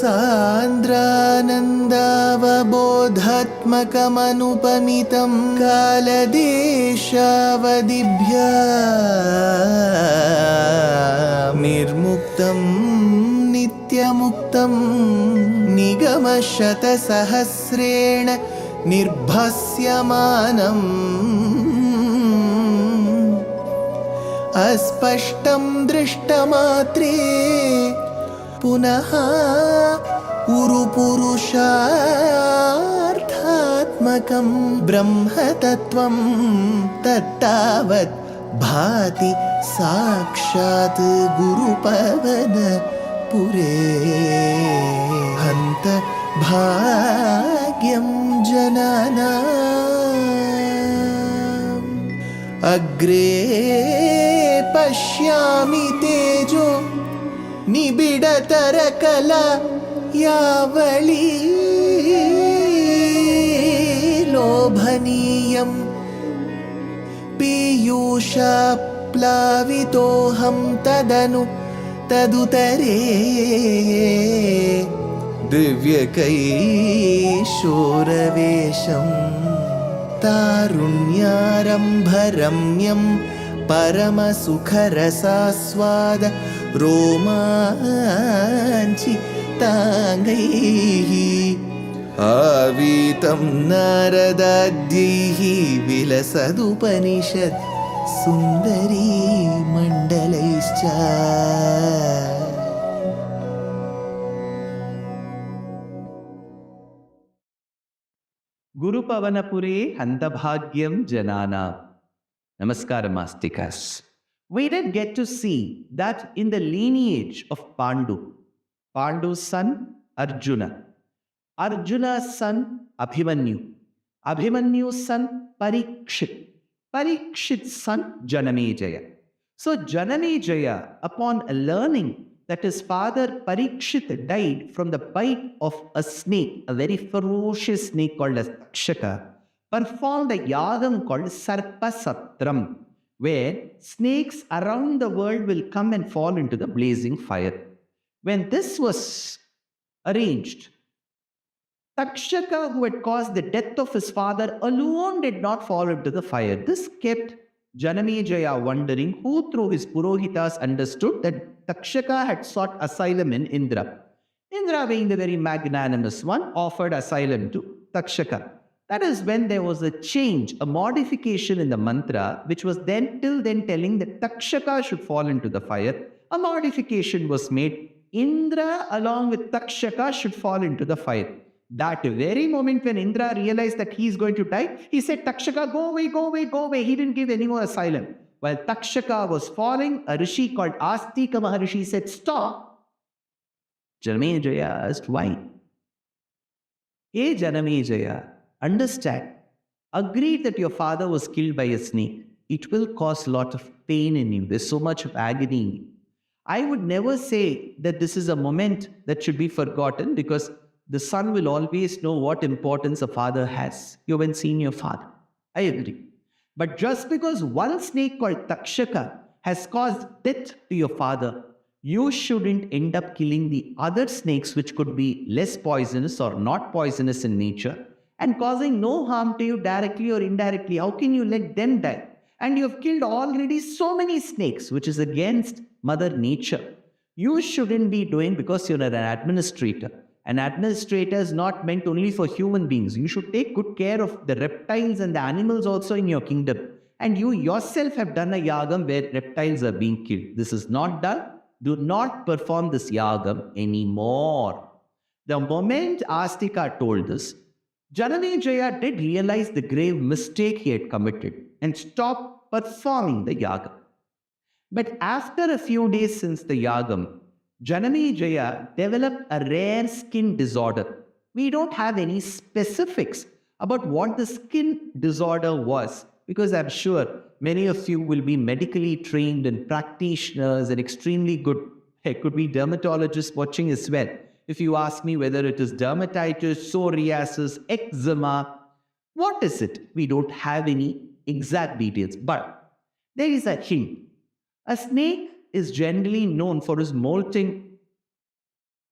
सान्द्रानन्दावबोधात्मकमनुपमितं कालदेशावदिभ्या निर्मुक्तं नित्यमुक्तं निगमशतसहस्रेण निर्भास्यमानम् अस्पष्टं दृष्टमात्रे पुनः उरुपुरुषार्थात्मकं ब्रह्मतत्त्वं तत्तावत् भाति साक्षात् गुरुपवनपुरे हन्त भाग्यं जनानाम् अग्रे पश्यामि तेजो निबिडतरकला यावली लोभनीयं पीयूषाप्लावितोऽहं तदुतरे दिव्यकैशोरवेशं तारुण्यारम्भरम्यं परमसुखरसास्वाद रोमाञ्चिताङ्गैः आवीतं नारदाद्यैः विलसदुपनिषत् सुन्दरी मण्डलैश्च Gurupavanapure Handabhagyam Janana. Namaskaram, Astikas. We did get to see that in the lineage of Pandu's son Arjuna, Arjuna's son Abhimanyu's son Parikshit's son Janamejaya. So Janamejaya, upon learning that his father Parikshit died from the bite of a snake, a very ferocious snake called as Takshaka, performed a yagam called Sarpasatram, where snakes around the world will come and fall into the blazing fire. When this was arranged, Takshaka, who had caused the death of his father, alone did not fall into the fire. This kept Janamejaya wondering who through his Purohitas understood that Takshaka had sought asylum in Indra. Indra, being the very magnanimous one, offered asylum to Takshaka. That is when there was a change, a modification in the mantra, which was till then telling that Takshaka should fall into the fire. A modification was made. Indra along with Takshaka should fall into the fire. That very moment when Indra realized that he is going to die, he said, Takshaka, go away, go away, go away. He didn't give any more asylum. While Takshaka was falling, a rishi called Astika Maharishi said, stop. Janamejaya asked, why? Hey Janamejaya, understand, agree that your father was killed by a snake. It will cause a lot of pain in you. There's so much of agony in you. I would never say that this is a moment that should be forgotten, because the son will always know what importance a father has. You haven't seen your father. I agree. But just because one snake called Takshaka has caused death to your father, you shouldn't end up killing the other snakes which could be less poisonous or not poisonous in nature and causing no harm to you directly or indirectly. How can you let them die? And you have killed already so many snakes, which is against Mother Nature. You shouldn't be doing, because you're an administrator. An administrator is not meant only for human beings. You should take good care of the reptiles and the animals also in your kingdom. And you yourself have done a yagam where reptiles are being killed. This is not done. Do not perform this yagam anymore. The moment Astika told this, Janamejaya did realize the grave mistake he had committed and stopped performing the yagam. But after a few days since the yagam, Janamejaya developed a rare skin disorder. We don't have any specifics about what the skin disorder was, because I'm sure many of you will be medically trained and practitioners and extremely good. It could be dermatologists watching as well. If you ask me whether it is dermatitis, psoriasis, eczema, what is it? We don't have any exact details, but there is a hint. A snake is generally known for its molting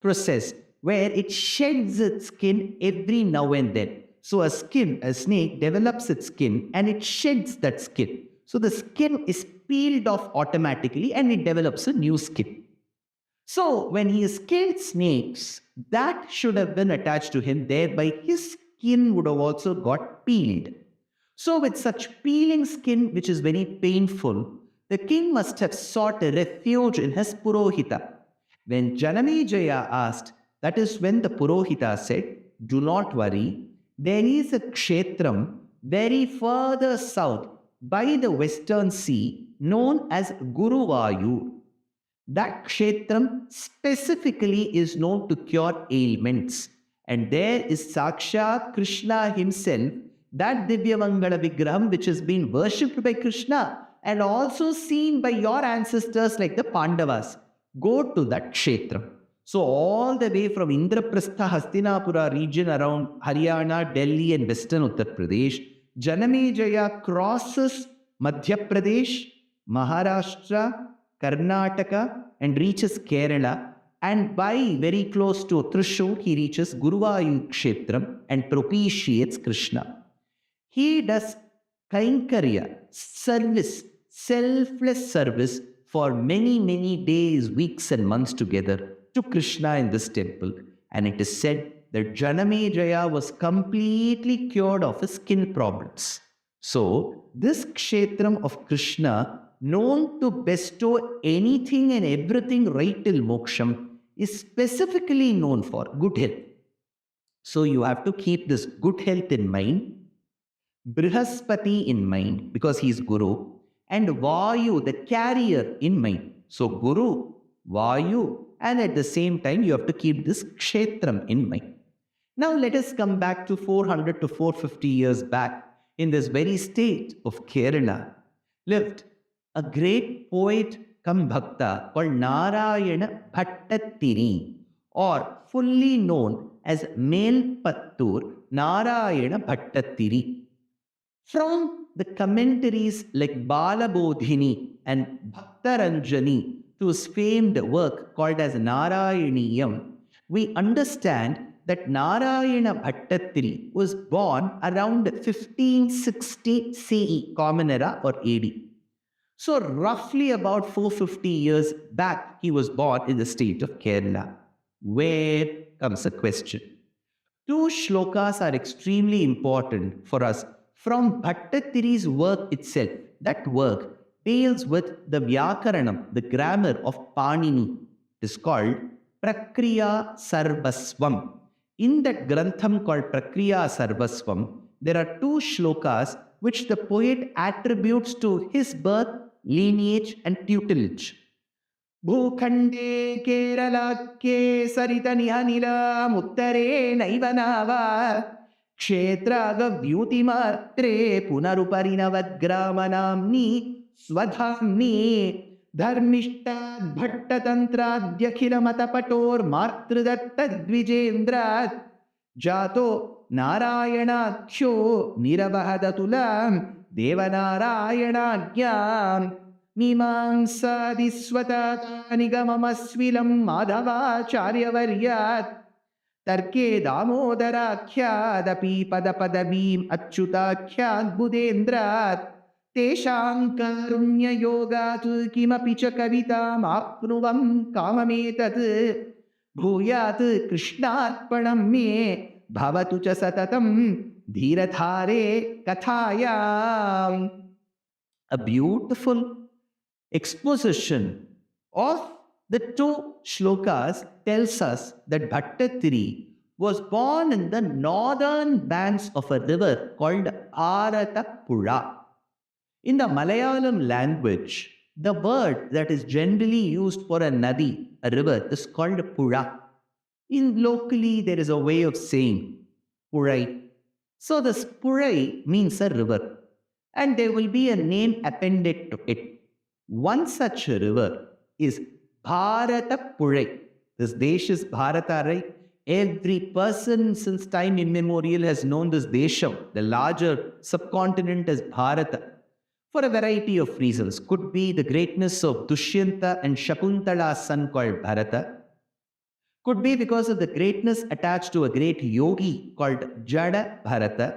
process, where it sheds its skin every now and then. So a snake develops its skin and it sheds that skin. So the skin is peeled off automatically and it develops a new skin. So when he has killed snakes, that should have been attached to him, thereby his skin would have also got peeled. So with such peeling skin, which is very painful, the king must have sought a refuge in his Purohita. When Janamejaya asked, that is when the Purohita said, do not worry, there is a kshetram very further south by the western sea known as Guruvayur. That kshetram specifically is known to cure ailments. And there is Sakshat Krishna himself, that Divyamangala Vigraham which has been worshipped by Krishna and also seen by your ancestors like the Pandavas. Go to that kshetram. So all the way from Indraprastha, Hastinapura region around Haryana, Delhi and western Uttar Pradesh, Janamejaya crosses Madhya Pradesh, Maharashtra, Karnataka and reaches Kerala, and by very close to Thrissur he reaches Guruvayur Kshetram and propitiates Krishna. He does Kainkarya, service, selfless service for many days, weeks and months together to Krishna in this temple. And it is said that Janamejaya was completely cured of his skin problems. So this Kshetram of Krishna, known to bestow anything and everything right till moksham, is specifically known for good health. So you have to keep this good health in mind, Brihaspati in mind because he is Guru, and Vayu, the carrier, in mind. So Guru, Vayu, and at the same time you have to keep this Kshetram in mind. Now let us come back to 400 to 450 years back. In this very state of Kerala lived a great poet come bhakta called Narayana Bhattatiri, or fully known as Melpattur Narayana Bhattatiri. From the commentaries like Balabodhini and Bhaktaranjani to his famed work called as Nārayaṇīyam, we understand that Narayana Bhattatiri was born around 1560 CE, Common Era or AD. So roughly about 450 years back, he was born in the state of Kerala. Where comes a question. Two shlokas are extremely important for us from Bhattatiri's work itself. That work deals with the Vyakaranam, the grammar of Panini. It is called Prakriya Sarvasvam. In that grantham called Prakriya Sarvasvam, there are two shlokas which the poet attributes to his birth, lineage and tutelage. Bhukhande Keralakye Saritanihanila Muttare Naivanava Kshetraga Vyutimatre Punaruparinavadgramanamni Swadhamni Dharmishtad Bhattatantradyakila Matapator Martrudattadvijendrat Jato Nārāyaṇākyo Nirabhadatulam Devanārāyaṇāඥām Mīmāṅsādisvata Nigamamasvilam Madhavācāryavaryāt Tarke Damodarakhyaadapi Padapadabhīm Achyutākhyāt Budendrāt Teshāṃ Karunya Yogāt Kimapi ca Kavitāṃ Apnuvam Kāmametat Bhūyāt Krishnārpanam Me Bhavatu ca Satatam Dhīrathāre Kathāyām. A beautiful exposition of the two shlokas tells us that Bhattatiri was born in the northern banks of a river called Aratapura. In the Malayalam language, the word that is generally used for a nadi, a river, is called Pura. In locally, there is a way of saying Purai. So this Purai means a river, and there will be a name appended to it. One such river is Bharatapurai. This Desh is Bharata, right? Every person since time immemorial has known this Desham, the larger subcontinent, as Bharata, for a variety of reasons. Could be the greatness of Dushyanta and Shakuntala's son called Bharata. Could be because of the greatness attached to a great yogi called Jada Bharata.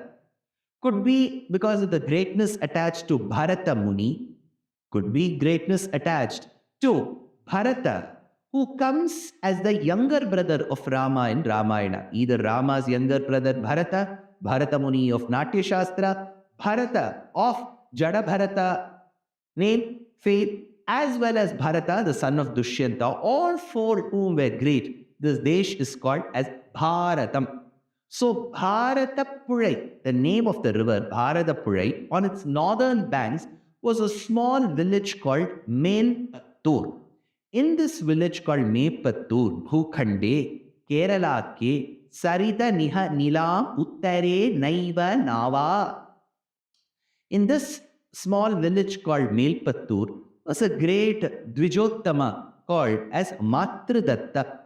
Could be because of the greatness attached to Bharata Muni. Could be greatness attached to Bharata, who comes as the younger brother of Rama in Ramayana. Either Rama's younger brother Bharata, Bharata Muni of Natya Shastra, Bharata of Jada Bharata name, fame, as well as Bharata, the son of Dushyanta, all four whom were great. This desh is called as Bharatam. So Bharatapuzhai, the name of the river Bharatapuzhai, on its northern banks was a small village called Melpattur. In this village called Melpattur, Bhukhande, Kerala ke Sarita Niha Nilam Uttare Naiva Nava. In this small village called Melpattur was a great Dvijottama called as Matradatta.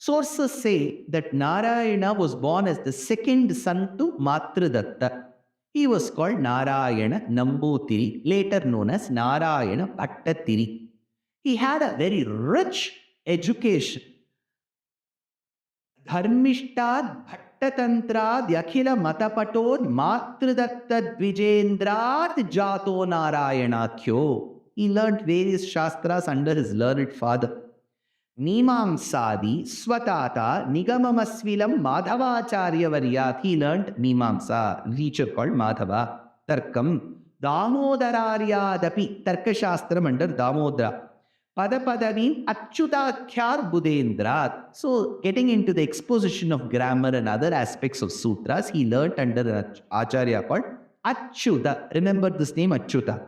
Sources say that Narayana was born as the second son to Matradatta. He was called Narayana Nambutiri, later known as Narayana Bhattatiri. He had a very rich education. Dharmishtad Bhattatantrad Yakhila Matapatod Matradatta Dvijendrad Jato Narayanathyo. He learnt various shastras under his learned father. Mimamsadi Swatata Nigamamasvilam Madhavacharya Varyat. He learnt Mimamsa, teacher called Madhava. Tarkam Damodararya Tarkashastram under Damodara. Padapadavim Achyutakhyar Budendrat. So, getting into the exposition of grammar and other aspects of sutras, he learnt under an acharya called Achyuta. Remember this name Achyuta.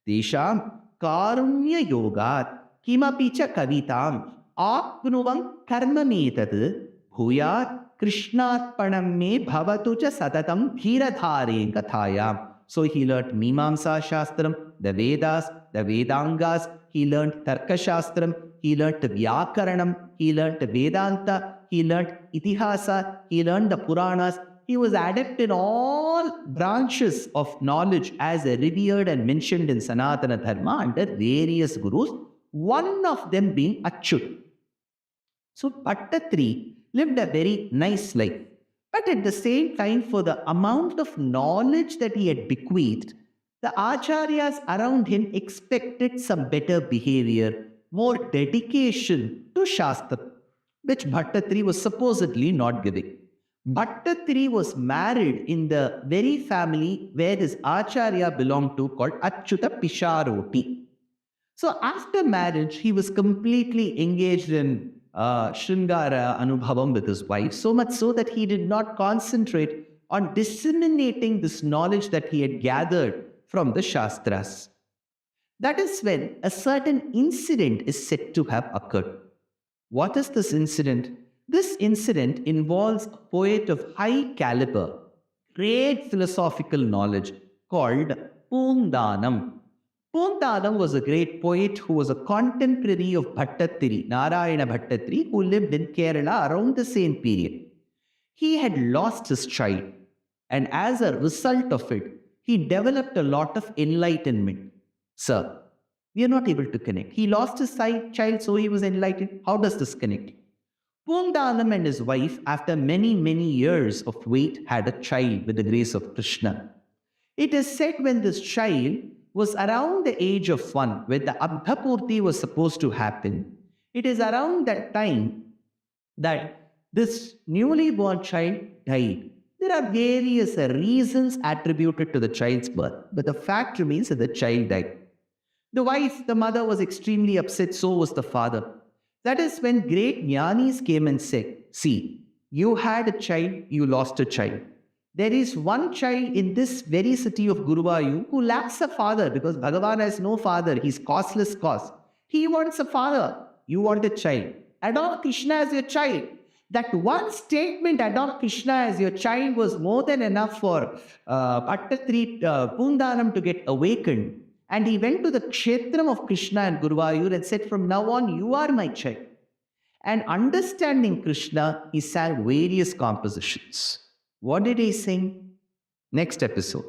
Desham Karunya Yogat Kimapicha Kavitam Apnuvam Karma Metad Bhuyat Krishnarpanam Me Bhavatucha Satatam Dhiradhare Kathayam. So he learnt Mimamsa Shastram, the Vedas, the Vedangas. He learnt Tarka Shastram. He learnt Vyakaranam. He learnt Vedanta. He learnt Itihasa. He learnt the Puranas. He was adept in all branches of knowledge as revered and mentioned in Sanatana Dharma under various gurus, one of them being Achyut. So Bhaṭṭatiri lived a very nice life. But at the same time, for the amount of knowledge that he had bequeathed, the acharyas around him expected some better behavior, more dedication to Shastra, which Bhaṭṭatiri was supposedly not giving. Bhaṭṭatiri was married in the very family where his acharya belonged to, called Achyuta Pisharoti. So after marriage, he was completely engaged in Shringara Anubhavam with his wife, so much so that he did not concentrate on disseminating this knowledge that he had gathered from the Shastras. That is when a certain incident is said to have occurred. What is this incident? This incident involves a poet of high caliber, great philosophical knowledge called Poonthanam. Poonthanam was a great poet who was a contemporary of Bhaṭṭatiri, Narayana Bhattatiri, who lived in Kerala around the same period. He had lost his child, and as a result of it, he developed a lot of enlightenment. Sir, we are not able to connect. He lost his child, so he was enlightened. How does this connect? Poonthanam and his wife, after many, many years of wait, had a child with the grace of Krishna. It is said when this child was around the age of 1, when the Abdhapurti was supposed to happen, it is around that time that this newly born child died. There are various reasons attributed to the child's birth, but the fact remains that the child died. The wife, the mother, was extremely upset, so was the father. That is when great jnanis came and said, see, you had a child, you lost a child. There is one child in this very city of Guruvayur who lacks a father because Bhagavan has no father. He's causeless cause. He wants a father. You want a child. Adopt Krishna as your child. That one statement, adopt Krishna as your child, was more than enough for Bhaṭṭatiri Poonthanam to get awakened. And he went to the kshetram of Krishna and Guruvayur and said, from now on, you are my child. And understanding Krishna, he sang various compositions. What did he sing? Next episode.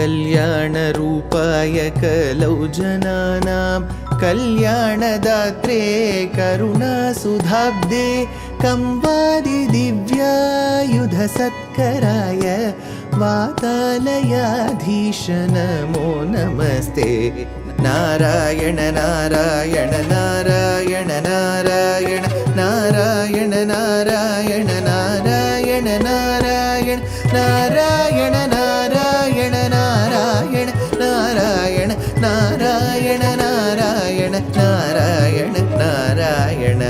कल्याणरूपाय कलौ जनानां कल्याणदात्रे करुणासुधाब्दे कंवादिदिव्यायुधसत्कराय वातालयाधीश नमो नमस्ते। नारायण नारायण नारायण नारायण नारायण नारायण नारायण नारायण नारायण नारायण नारायण नारायण नारायण नारायण नारायण नारायण।